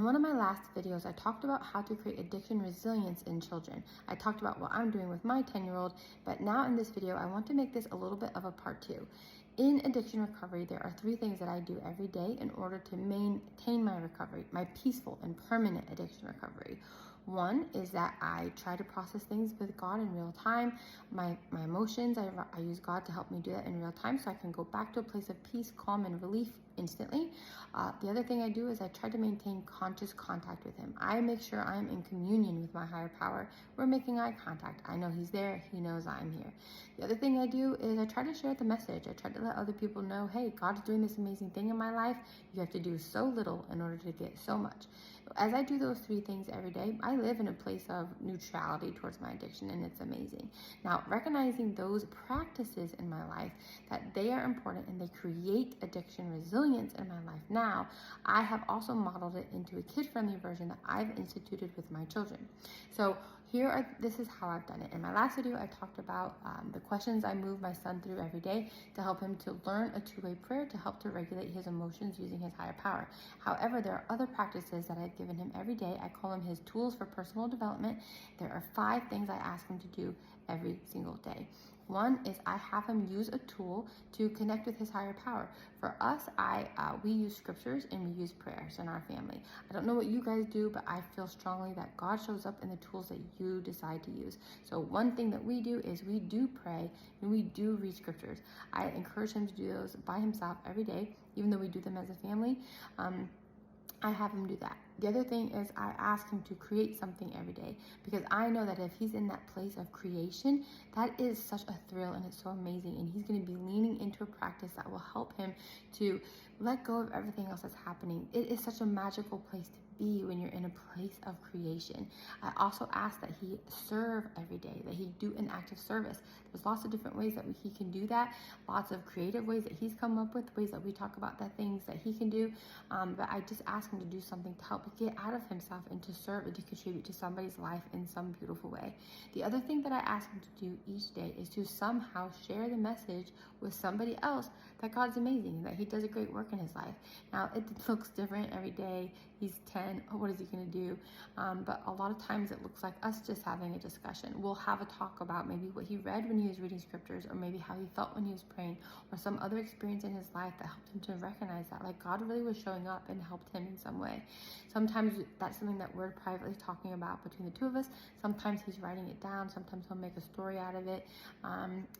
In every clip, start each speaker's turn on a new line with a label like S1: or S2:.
S1: In one of my last videos, I talked about how to create addiction resilience in children. I talked about what I'm doing with my 10-year-old, but now in this video, I want to make this a little bit of a part 2. In addiction recovery, there are 3 things that I do every day in order to maintain my recovery, my peaceful and permanent addiction recovery. One is that I try to process things with God in real time. My emotions, I use God to help me do that in real time so I can go back to a place of peace, calm, and relief instantly. The other thing I do is I try to maintain conscious contact with Him. I make sure I'm in communion with my higher power. We're making eye contact. I know He's there. He knows I'm here. The other thing I do is I try to share the message. I try to let other people know, hey, God's doing this amazing thing in my life. You have to do so little in order to get so much. As I do those 3 things every day, I live in a place of neutrality towards my addiction, and it's amazing. Now, recognizing those practices in my life, that they are important and they create addiction resilience in my life now, I have also modeled it into a kid-friendly version that I've instituted with my children. So this is how I've done it. In my last video, I talked about the questions I move my son through every day to help him to learn a 2-way prayer to help to regulate his emotions using his higher power. However, there are other practices that I've given him every day. I call them his tools for personal development. There are 5 things I ask him to do every single day. One is I have him use a tool to connect with his higher power. For us, we use scriptures and we use prayers in our family. I don't know what you guys do, but I feel strongly that God shows up in the tools that you decide to use. So one thing that we do is we do pray and we do read scriptures. I encourage him to do those by himself every day, even though we do them as a family. I have him do that. The other thing is I ask him to create something every day, because I know that if he's in that place of creation, that is such a thrill and it's so amazing, and he's going to be leaning into a practice that will help him to let go of everything else that's happening. It is such a magical place to be when you're in a place of creation. I also ask that he serve every day, that he do an act of service. There's lots of different ways that he can do that, lots of creative ways that he's come up with, ways that we talk about that things that he can do, but I just ask him to do something to help get out of himself and to serve and to contribute to somebody's life in some beautiful way. The other thing that I ask him to do each day is to somehow share the message with somebody else that God's amazing and that he does a great work in his life. Now, it looks different every day. He's 10. What is he going to do? But a lot of times it looks like us just having a discussion. We'll have a talk about maybe what he read when he was reading scriptures, or maybe how he felt when he was praying, or some other experience in his life that helped him to recognize that like God really was showing up and helped him in some way. Sometimes that's something that we're privately talking about between the 2 of us. Sometimes he's writing it down. Sometimes he'll make a story out of it.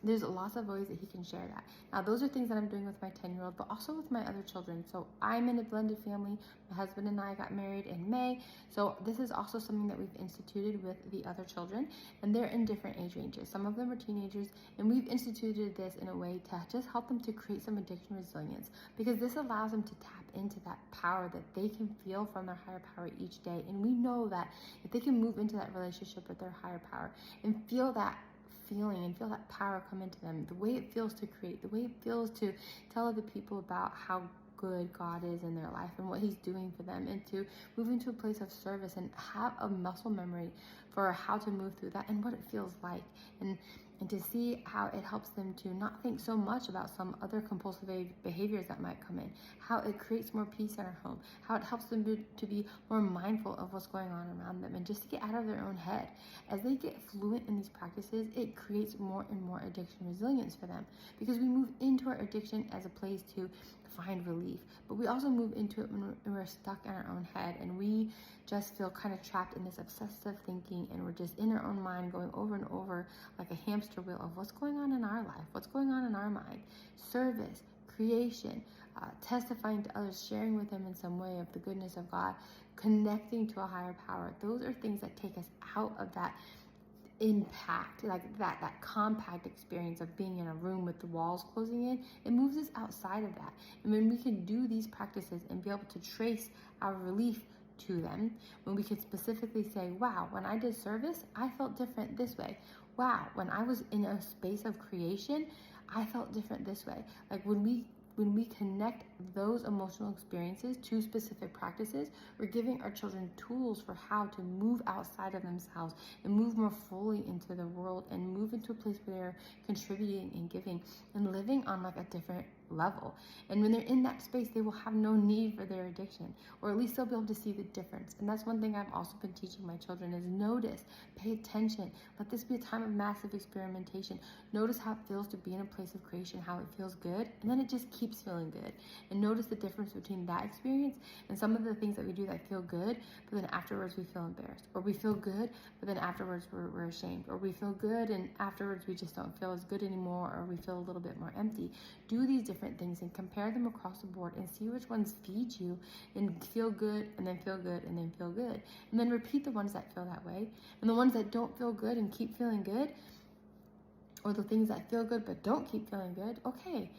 S1: There's lots of ways that he can share that. Now, those are things that I'm doing with my 10-year-old, but also with my other children. So I'm in a blended family. My husband and I got married in May. So this is also something that we've instituted with the other children, and they're in different age ranges. Some of them are teenagers, and we've instituted this in a way to just help them to create some addiction resilience, because this allows them to tap into that power that they can feel from their higher power each day. And we know that if they can move into that relationship with their higher power and feel that feeling and feel that power come into them, the way it feels to create, the way it feels to tell other people about how good God is in their life and what he's doing for them, and to move into a place of service and have a muscle memory for how to move through that and what it feels like, and to see how it helps them to not think so much about some other compulsive behaviors that might come in, how it creates more peace in our home, how it helps them to be more mindful of what's going on around them, and just to get out of their own head. As they get fluent in these practices, it creates more and more addiction resilience for them, because we move into our addiction as a place to find relief, but we also move into it when we're stuck in our own head and we just feel kind of trapped in this obsessive thinking, and we're just in our own mind going over and over like a hamster wheel of what's going on in our life, what's going on in our mind. Service, creation, testifying to others, sharing with them in some way of the goodness of God, connecting to a higher power. Those are things that take us out of that impact, like that compact experience of being in a room with the walls closing in. It moves us outside of that. And when we can do these practices and be able to trace our relief to them, when we can specifically say, wow, when I did service, I felt different this way. Wow, when I was in a space of creation, I felt different this way. Like when we connect those emotional experiences to specific practices, we're giving our children tools for how to move outside of themselves and move more fully into the world and move into a place where they're contributing and giving and living on like a different level. And when they're in that space, they will have no need for their addiction, or at least they'll be able to see the difference. And that's one thing I've also been teaching my children is notice, pay attention. Let this be a time of massive experimentation. Notice how it feels to be in a place of creation, how it feels good, and then it just keeps feeling good. And notice the difference between that experience and some of the things that we do that feel good, but then afterwards we feel embarrassed, or we feel good, but then afterwards we're ashamed, or we feel good and afterwards we just don't feel as good anymore, or we feel a little bit more empty. Do these different things and compare them across the board and see which ones feed you and feel good and then feel good and then feel good. And then repeat the ones that feel that way. And the ones that don't feel good and keep feeling good, or the things that feel good but don't keep feeling good, okay,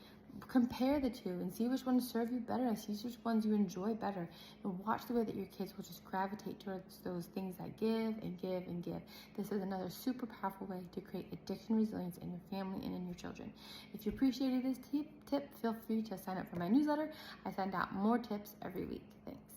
S1: compare the two and see which ones serve you better and see which ones you enjoy better, and watch the way that your kids will just gravitate towards those things that give and give and give. This is another super powerful way to create addiction resilience in your family and in your children. If you appreciated this tip, feel free to sign up for my newsletter. I send out more tips every week. Thanks.